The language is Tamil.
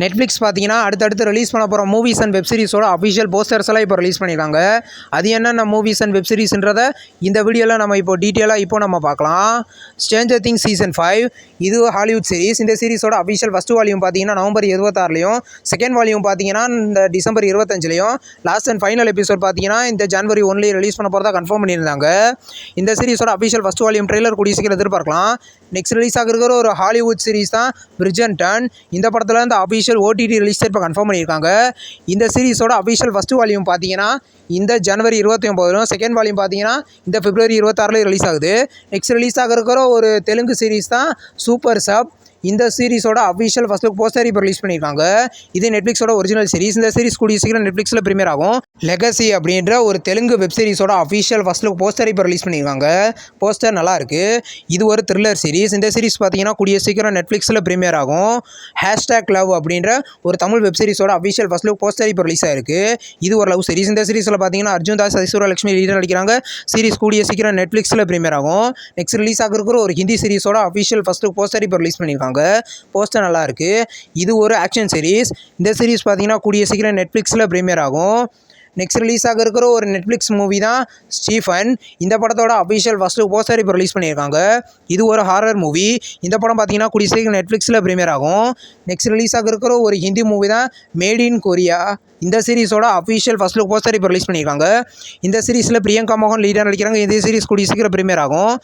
நெட்ஃப்ளிக்ஸ் பார்த்தீங்கன்னா அடுத்தடுத்து ரிலீஸ் பண்ண போகிற மூவிஸ் அண்ட் வெப் சீரிஸோட அஃபிஷியல் போஸ்டர்ஸ் எல்லாம் இப்போ ரிலீஸ் பண்ணியிருக்காங்க. அது என்னென்ன மூவிஸ் அண்ட் வெப் சீரிஸ்ன்றதை இந்த வீடியோவில் நம்ம இப்போ டீட்டெயிலாக நம்ம பார்க்கலாம். ஸ்ட்ரேஞ்சர் திங்ஸ் சீசன் 5 இது ஹாலிவுட் சீரிஸ். இந்த சீரிஸோட அஃபிஷியல் ஃபஸ்ட் வால்யூம் பார்த்தீங்கன்னா நவம்பர் 26லையும், செகண்ட் வால்யூம் பார்த்தீங்கன்னா இந்த டிசம்பர் 25லையும், லாஸ்ட் அண்ட் ஃபைனல் எபிசோட் பார்த்தீங்கன்னா இந்த ஜனவரி 1 ரிலீஸ் பண்ண போகிறதா கன்ஃபார்ம் பண்ணியிருந்தாங்க. இந்த சீரிஸோட அஃபிஷியல் ஃபஸ்ட் வால்யூம் ட்ரெய்லர் கூடிய சீக்கிரம் எதிர்பார்க்கலாம். நெக்ஸ்ட் ரிலீஸ் ஆகிருக்கிற ஒரு ஹாலிவுட் சீரிஸ் தான் பிரிட்ஜர்டன். இந்த படத்தில் இந்த அஃபிஷியல் ஓடிடி ரிலீஸ் டேட் இப்போ கன்ஃபார்ம் பண்ணியிருக்காங்க. இந்த சீரிஸோட அஃபிஷியல் ஃபஸ்ட் வால்யூம் பார்த்தீங்கன்னா இந்த ஜனவரி 29லும், செகண்ட் வால்யூம் பார்த்தீங்கன்னா இந்த பிப்ரவரி 26லையும் ரிலீஸ் ஆகுது. நெக்ஸ்ட் ரிலீஸ் ஆகிருக்கிற ஒரு தெலுங்கு சீரிஸ் தான் சூப்பர் சப். இந்த சீரிஸோட அஃபிஷியல் ஃபஸ்ட் லுக் போஸ்டர் இப்போ ரிலீஸ் பண்ணியிருக்காங்க. இது நெட்ஃப்ளிக்ஸோட ஒரிஜினல் சீரிஸ். இந்த சீரிஸ் கூடிய சீக்கிரம் நெட்ஃப்ளிக்ஸில் ப்ரீமியர் ஆகும். லெகசி அப்படின்ற ஒரு தெலுங்கு வெப் சீரிஸோட அஃபிஷியல் ஃபஸ்ட் லுக் போஸ்டர் இப்போ ரிலீஸ் பண்ணியிருக்காங்க. போஸ்டர் நல்லா இருக்குது. இது ஒரு த்ரில்லர் சீரிஸ். இந்த சீரிஸ் பார்த்தீங்கன்னா கூடிய சீக்கிரம் நெட்ஃப்ளிக்ஸில் ப்ரீமியர் ஆகும். #லவ் அப்படின்ற ஒரு தமிழ் வெப் சீரிஸோட அஃபிஷியல் ஃபஸ்ட் லுக் போஸ்டர் இப்போ ரிலீஸ் ஆயிருக்கு. இது ஒரு லவ் சீரிஸ். இந்த சீரிஸில் பார்த்தீங்கன்னா அர்ஜுன் தாஸ், ஐஸ்வர்யா லட்சுமி லீடர் சீரிஸ் கூடிய சீக்கிரம் நெட்ஃப்ளிக்ஸில் ப்ரீமியர் ஆகும். நெக்ஸ்ட் ரிலீஸ் ஆகிருக்கிற ஒரு ஹிந்தி சீரிஸோட அஃபிஷியல் ஃபஸ்ட் லுக் போஸ்டர் இப்போ ரிலீஸ் பண்ணியிருக்காங்க. போஸ்டர் நல்லா இருக்கு. இது ஒரு ஆக்ஷன் சீரிஸ். இந்த சீரிஸ் பார்த்தீங்கன்னா கூடிய சீக்கிரம் நெட்ஃப்ளிக்ஸில் ப்ரீமியர் ஆகும். நெக்ஸ்ட் ரிலீஸ் ஆக இருக்கிற ஒரு நெட்ஃப்ளிக்ஸ் மூவி தான் ஸ்டீஃபன். இந்த படத்தோட அஃபிஷியல் ஃபஸ்ட் லுக் போஸ்டர் இப்போ ரிலீஸ் பண்ணியிருக்காங்க. இது ஒரு ஹாரர் மூவி. இந்த படம் பார்த்தீங்கன்னா கூடிய சீக்கிரம் நெட்ஃப்ளிக்ஸில் ப்ரீமியர் ஆகும். நெக்ஸ்ட் ரிலீஸ் ஆக இருக்கிற ஒரு ஹிந்தி மூவி தான் மேட் இன் கொரியா. இந்த சீரிஸோட அஃபிஷியல் ஃபஸ்ட் லுக் போஸ்டர் இப்போ ரிலீஸ் பண்ணியிருக்காங்க. இந்த சீரிஸில் பிரியங்கா மோகன் லீடர் நடிக்கிறாங்க. இந்த சீரிஸ் கூடிய சீக்கிரம் ப்ரீமியர் ஆகும்.